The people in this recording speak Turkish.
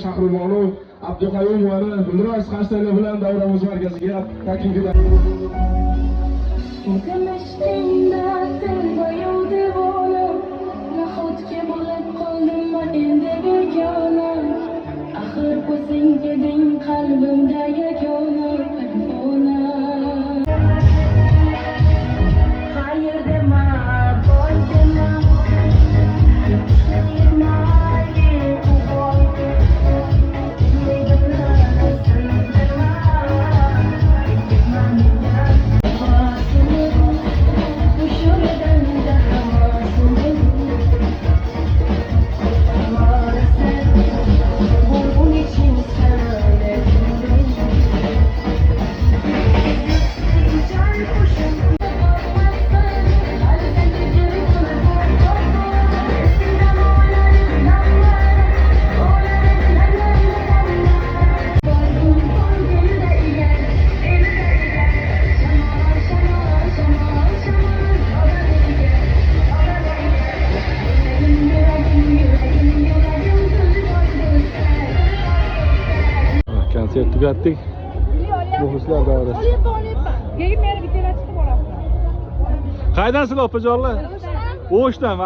Shahribonu Abduqayyumovani Gulroz hashtagi bilan davramiz markaziga taklif etamiz. Axir o'zingga deng qalbimda yagona telefona. Hayır dema, boy dema. Konsert tugatdik. Muxlislar davrasi. Qaydasizlar opajonlar? O'shdan.